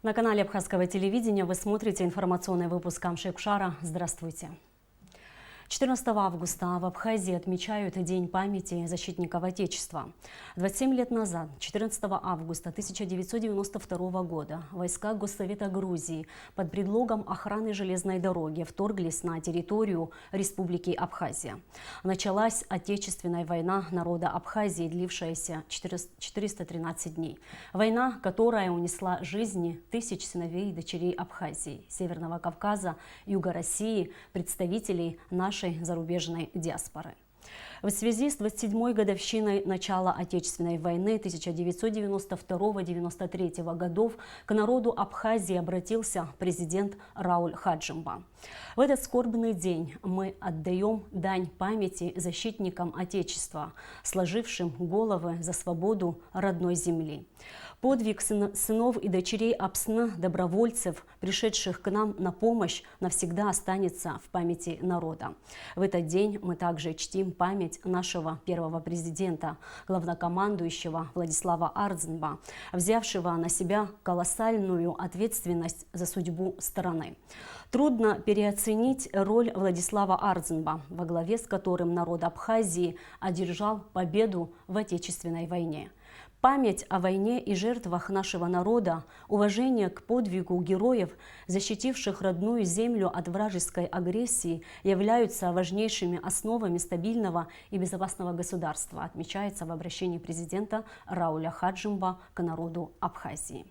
На канале Абхазского телевидения вы смотрите информационный выпуск Камши-Кушара. Здравствуйте. 14 августа в Абхазии отмечают День памяти защитников Отечества. 27 лет назад, 14 августа 1992 года, войска Госсовета Грузии под предлогом охраны железной дороги вторглись на территорию Республики Абхазия. Началась Отечественная война народа Абхазии, длившаяся 413 дней. Война, которая унесла жизни тысяч сыновей и дочерей Абхазии, Северного Кавказа, Юга России, представителей нашей зарубежной диаспоры. В связи с 27-й годовщиной начала Отечественной войны 1992-1993 годов к народу Абхазии обратился президент Рауль Хаджимба. В этот скорбный день мы отдаем дань памяти защитникам Отечества, сложившим головы за свободу родной земли. Подвиг сынов и дочерей Апсны, добровольцев, пришедших к нам на помощь, навсегда останется в памяти народа. В этот день мы также чтим память нашего первого президента, главнокомандующего Владислава Ардзинба, взявшего на себя колоссальную ответственность за судьбу страны. Трудно переоценить роль Владислава Ардзинба, во главе с которым народ Абхазии одержал победу в Отечественной войне. Память о войне и жертвах нашего народа, уважение к подвигу героев, защитивших родную землю от вражеской агрессии, являются важнейшими основами стабильного и безопасного государства, отмечается в обращении президента Рауля Хаджимба к народу Абхазии.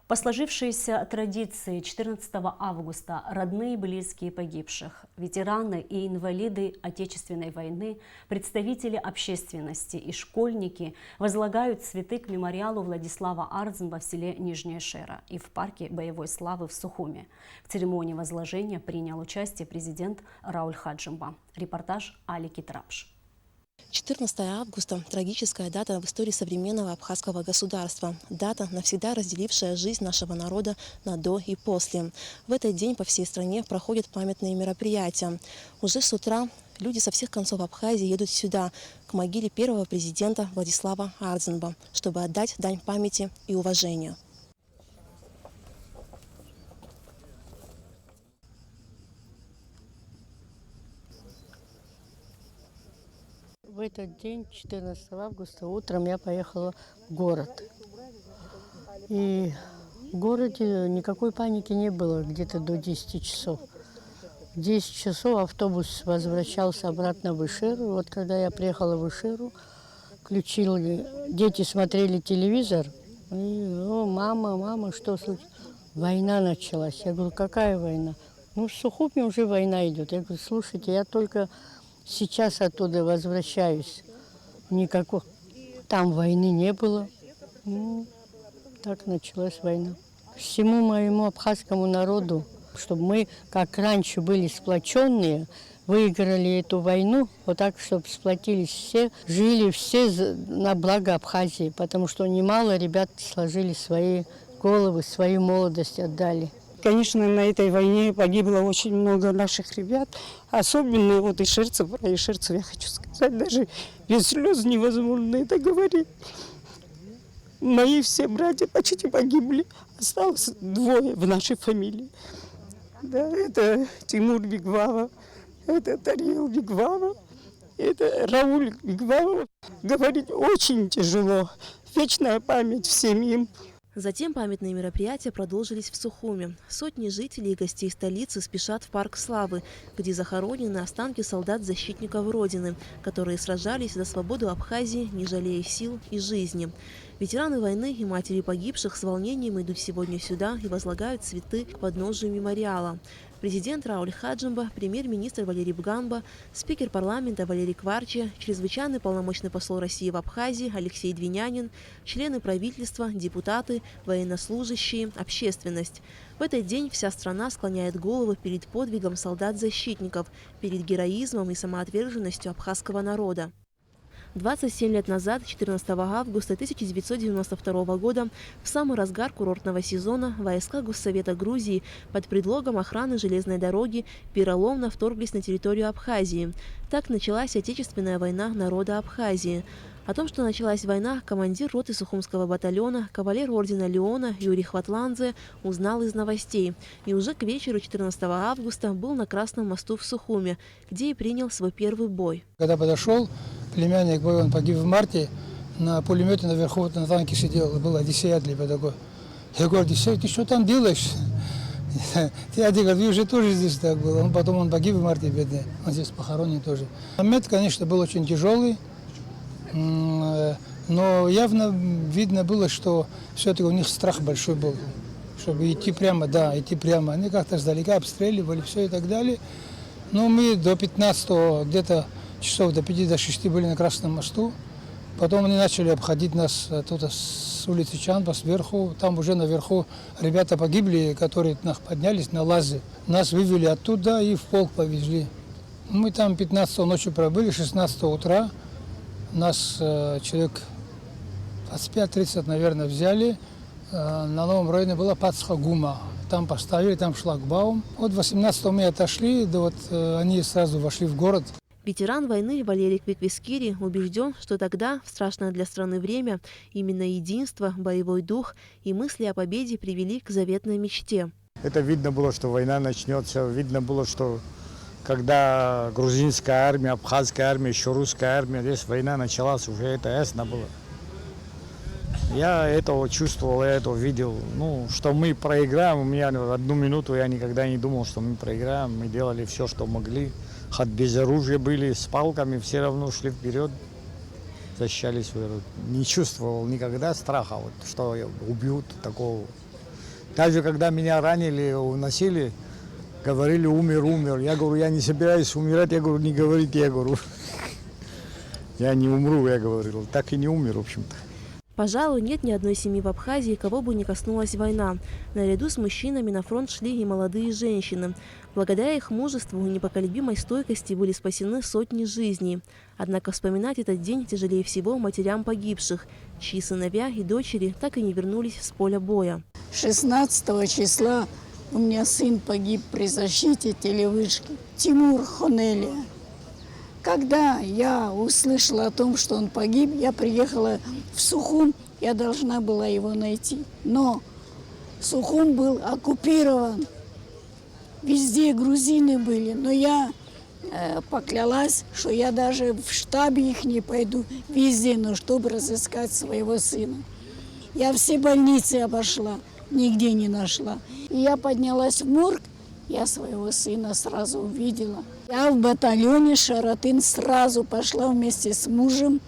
По сложившейся традиции 14 августа родные и близкие погибших, ветераны и инвалиды Отечественной войны, представители общественности и школьники возлагают цветы к мемориалу Владислава Ардзинба в селе Нижняя Шера и в парке боевой славы в Сухуме. В церемонии возложения принял участие президент Рауль Хаджимба. Репортаж Али Китрапш. 14 августа – трагическая дата в истории современного абхазского государства. Дата, навсегда разделившая жизнь нашего народа на «до» и «после». В этот день по всей стране проходят памятные мероприятия. Уже с утра люди со всех концов Абхазии едут сюда, к могиле первого президента Владислава Ардзинба, чтобы отдать дань памяти и уважения. В этот день, 14 августа, утром я поехала в город. И в городе никакой паники не было где-то до 10 часов. В 10 часов автобус возвращался обратно в Ишеру. Вот когда я приехала в Ишеру, включили, дети смотрели телевизор. И, мама, что случилось? Война началась. Я говорю, какая война? Ну, в Сухуме уже война идет. Я говорю, слушайте, я только сейчас оттуда возвращаюсь. Никакой там войны не было. Ну, так началась война. Всему моему абхазскому народу, чтобы мы, как раньше были сплоченные, выиграли эту войну, вот так, чтобы сплотились все, жили все на благо Абхазии, потому что немало ребят сложили свои головы, свою молодость отдали. Конечно, на этой войне погибло очень много наших ребят, особенно вот ишерцев. Про ишерцев я хочу сказать, даже без слез невозможно это говорить. Мои все братья почти погибли, осталось двое в нашей фамилии. Да, это Тимур Бигвава, это Тарьел Бигвава, это Рауль Бигвава. Говорить очень тяжело. Вечная память всем им. Затем памятные мероприятия продолжились в Сухуме. Сотни жителей и гостей столицы спешат в парк Славы, где захоронены останки солдат-защитников Родины, которые сражались за свободу Абхазии, не жалея сил и жизни. Ветераны войны и матери погибших с волнением идут сегодня сюда и возлагают цветы к подножию мемориала. Президент Рауль Хаджимба, премьер-министр Валерий Бганба, спикер парламента Валерий Кварчи, чрезвычайный полномочный посол России в Абхазии Алексей Двинянин, члены правительства, депутаты, военнослужащие, общественность. В этот день вся страна склоняет голову перед подвигом солдат-защитников, перед героизмом и самоотверженностью абхазского народа. 27 лет назад, 14 августа 1992 года, в самый разгар курортного сезона, войска Госсовета Грузии под предлогом охраны железной дороги вероломно вторглись на территорию Абхазии. Так началась Отечественная война народа Абхазии. О том, что началась война, командир роты Сухумского батальона, кавалер ордена Леона Юрий Хватладзе узнал из новостей. И уже к вечеру 14 августа был на Красном мосту в Сухуме, где и принял свой первый бой. Когда подошел, племянник мой, он погиб в марте, на пулемете наверху вот на танке сидел, был Одиссеят либо такой. Я говорю: Одиссей, ты что там делаешь? Я говорю, уже тоже здесь так было. Потом он погиб в марте, бедный, он здесь похоронен тоже. Момент, конечно, был очень тяжелый. Но явно видно было, что все-таки у них страх большой был, чтобы идти прямо, да, идти прямо. Они как-то сдалека обстреливали, все и так далее. Но мы до 15 где-то часов, до 5 до 6 были на Красном мосту. Потом они начали обходить нас тут с улицы Чанба, сверху. Там уже наверху ребята погибли, которые поднялись на лазе. Нас вывели оттуда и в полк повезли. Мы там 15 ночи пробыли, 16 утра. Нас человек 25-30, наверное, взяли. На новом районе была Пацхагума. Там поставили, там шлагбаум. Вот 18 мы отошли, да вот они сразу вошли в город. Ветеран войны Валерий Квиквискири убежден, что тогда, в страшное для страны время, именно единство, боевой дух и мысли о победе привели к заветной мечте. Это видно было, что война начнется. Видно было, что когда грузинская армия, абхазская армия, еще русская армия, здесь война началась, уже это ясно было. Я этого чувствовал, я этого видел. Ну, что мы проиграем, у меня в одну минуту я никогда не думал, что мы проиграем. Мы делали все, что могли. Хоть без оружия были, с палками, все равно шли вперед, защищали свой род. Не чувствовал никогда страха, вот, что убьют такого. Даже когда меня ранили, уносили, говорили: умер. Я говорю: я не собираюсь умирать. Я говорю: не говорите, я говорю. Я не умру, я говорил. Так и не умер, в общем-то. Пожалуй, нет ни одной семьи в Абхазии, кого бы не коснулась война. Наряду с мужчинами на фронт шли и молодые женщины. Благодаря их мужеству и непоколебимой стойкости были спасены сотни жизней. Однако вспоминать этот день тяжелее всего матерям погибших, чьи сыновья и дочери так и не вернулись с поля боя. 16 числа у меня сын погиб при защите телевышки. Тимур Хонелия. Когда я услышала о том, что он погиб, я приехала в Сухум, я должна была его найти. Но Сухум был оккупирован, везде грузины были, но я поклялась, что я даже в штабе их не пойду везде, но чтобы разыскать своего сына. Я все больницы обошла, нигде не нашла. И я поднялась в морг, я своего сына сразу увидела. Я в батальоне Шаратын сразу пошла вместе с мужем,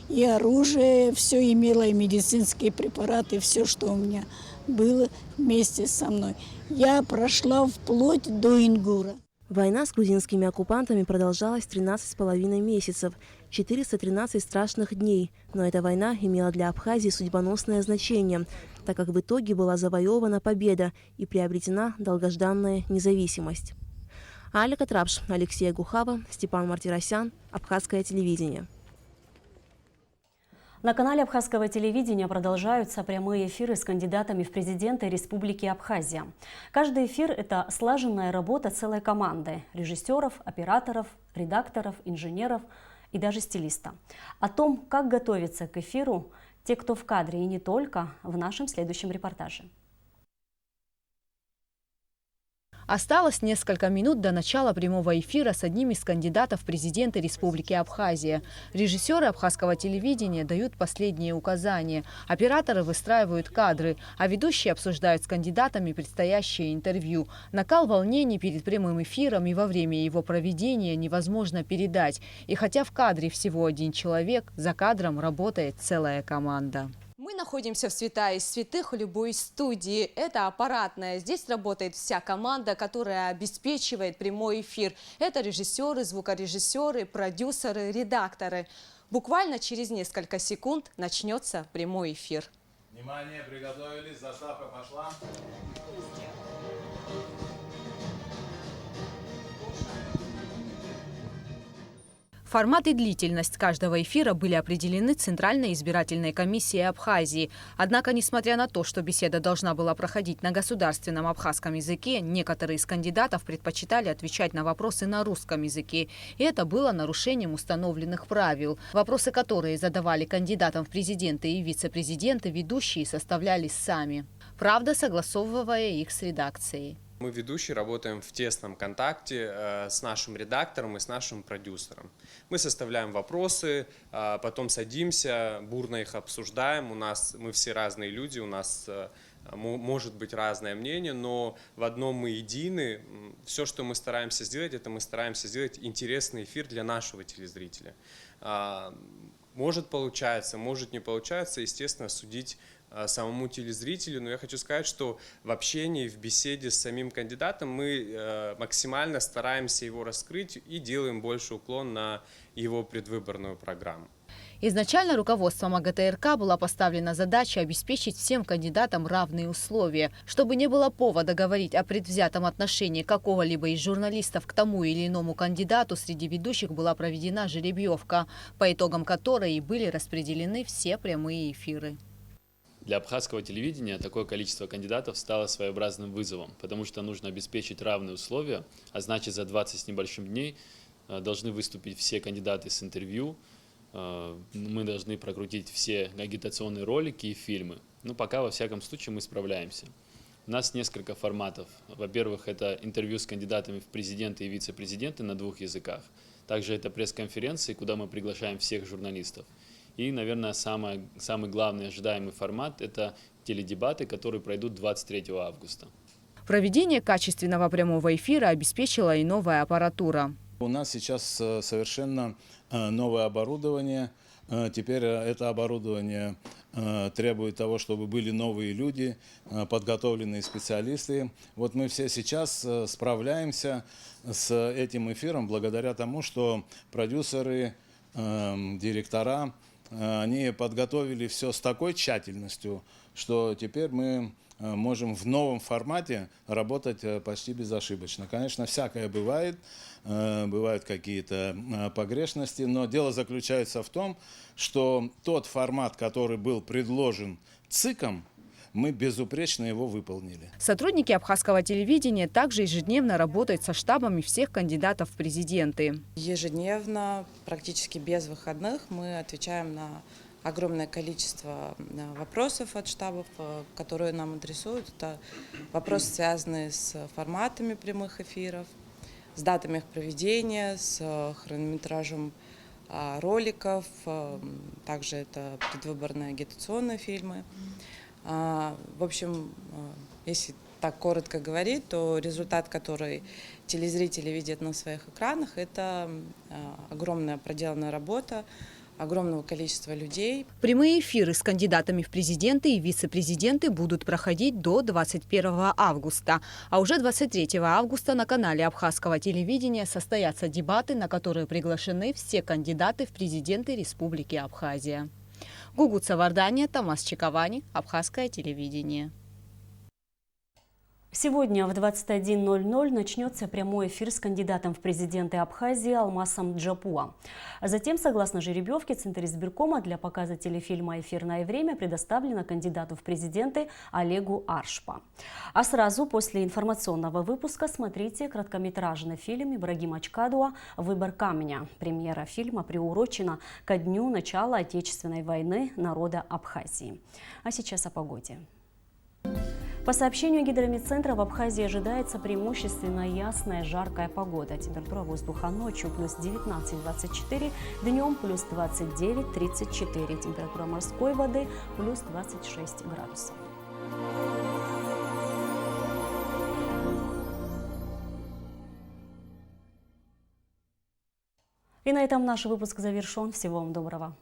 и оружие, все имела, и медицинские препараты, все, что у меня было вместе со мной. Я прошла вплоть до Ингура. Война с грузинскими оккупантами продолжалась 13,5 месяцев, 413 страшных дней. Но эта война имела для Абхазии судьбоносное значение, так как в итоге была завоевана победа и приобретена долгожданная независимость. Аля Катрапш, Алексей Гухава, Степан Мартиросян, Абхазское телевидение. На канале Абхазского телевидения продолжаются прямые эфиры с кандидатами в президенты Республики Абхазия. Каждый эфир – это слаженная работа целой команды – режиссеров, операторов, редакторов, инженеров и даже стилиста. О том, как готовиться к эфиру те, кто в кадре и не только, в нашем следующем репортаже. Осталось несколько минут до начала прямого эфира с одним из кандидатов в президенты Республики Абхазия. Режиссеры абхазского телевидения дают последние указания. Операторы выстраивают кадры, а ведущие обсуждают с кандидатами предстоящее интервью. Накал волнений перед прямым эфиром и во время его проведения невозможно передать. И хотя в кадре всего один человек, за кадром работает целая команда. Мы находимся в святая из святых любой студии. Это аппаратная. Здесь работает вся команда, которая обеспечивает прямой эфир. Это режиссеры, звукорежиссеры, продюсеры, редакторы. Буквально через несколько секунд начнется прямой эфир. Внимание, приготовились, заставка пошла. Формат и длительность каждого эфира были определены Центральной избирательной комиссией Абхазии. Однако, несмотря на то, что беседа должна была проходить на государственном абхазском языке, некоторые из кандидатов предпочитали отвечать на вопросы на русском языке. И это было нарушением установленных правил. Вопросы, которые задавали кандидатам в президенты и вице-президенты, ведущие составляли сами. Правда, согласовывая их с редакцией. Мы, ведущие, работаем в тесном контакте с нашим редактором и с нашим продюсером. Мы составляем вопросы, потом садимся, бурно их обсуждаем. Мы все разные люди, у нас может быть разное мнение, но в одном мы едины. Все, что мы стараемся сделать, это мы стараемся сделать интересный эфир для нашего телезрителя. Может получается, может не получается, естественно, судить самому телезрителю, но я хочу сказать, что в общении, в беседе с самим кандидатом мы максимально стараемся его раскрыть и делаем больше уклон на его предвыборную программу. Изначально руководством АГТРК была поставлена задача обеспечить всем кандидатам равные условия. Чтобы не было повода говорить о предвзятом отношении какого-либо из журналистов к тому или иному кандидату, среди ведущих была проведена жеребьевка, по итогам которой и были распределены все прямые эфиры. Для абхазского телевидения такое количество кандидатов стало своеобразным вызовом, потому что нужно обеспечить равные условия, а значит за 20 с небольшим дней должны выступить все кандидаты с интервью, мы должны прокрутить все агитационные ролики и фильмы. Но пока, во всяком случае, мы справляемся. У нас несколько форматов. Во-первых, это интервью с кандидатами в президенты и вице-президенты на 2 языках. Также это пресс-конференции, куда мы приглашаем всех журналистов. И, наверное, самый главный ожидаемый формат – это теледебаты, которые пройдут 23 августа. Проведение качественного прямого эфира обеспечила и новая аппаратура. У нас сейчас совершенно новое оборудование. Теперь это оборудование требует того, чтобы были новые люди, подготовленные специалисты. Вот мы все сейчас справляемся с этим эфиром благодаря тому, что продюсеры, директора, они подготовили все с такой тщательностью, что теперь мы можем в новом формате работать почти безошибочно. Конечно, всякое бывает, бывают какие-то погрешности, но дело заключается в том, что тот формат, который был предложен ЦИКом, мы безупречно его выполнили. Сотрудники абхазского телевидения также ежедневно работают со штабами всех кандидатов в президенты. Ежедневно, практически без выходных, мы отвечаем на огромное количество вопросов от штабов, которые нам адресуют. Это вопросы, связанные с форматами прямых эфиров, с датами их проведения, с хронометражем роликов, также это предвыборные агитационные фильмы. В общем, если так коротко говорить, то результат, который телезрители видят на своих экранах, это огромная проделанная работа огромного количества людей. Прямые эфиры с кандидатами в президенты и вице-президенты будут проходить до 21 августа. А уже 23 августа на канале абхазского телевидения состоятся дебаты, на которые приглашены все кандидаты в президенты Республики Абхазия. Гугут Савардания, Тамас Чиковани, Абхазское телевидение. Сегодня в 21:00 начнется прямой эфир с кандидатом в президенты Абхазии Алмасом Джапуа. Затем, согласно жеребьевке Центризбиркома, для показа телефильма «Эфирное время» предоставлено кандидату в президенты Олегу Аршпа. А сразу после информационного выпуска смотрите короткометражный фильм Ибрагима Чкадуа «Выбор камня». Премьера фильма приурочена ко дню начала Отечественной войны народа Абхазии. А сейчас о погоде. По сообщению гидромедцентра, в Абхазии ожидается преимущественно ясная, жаркая погода. Температура воздуха ночью плюс 19-24, днем плюс 29-34. Температура морской воды плюс 26 градусов. И на этом наш выпуск завершен. Всего вам доброго.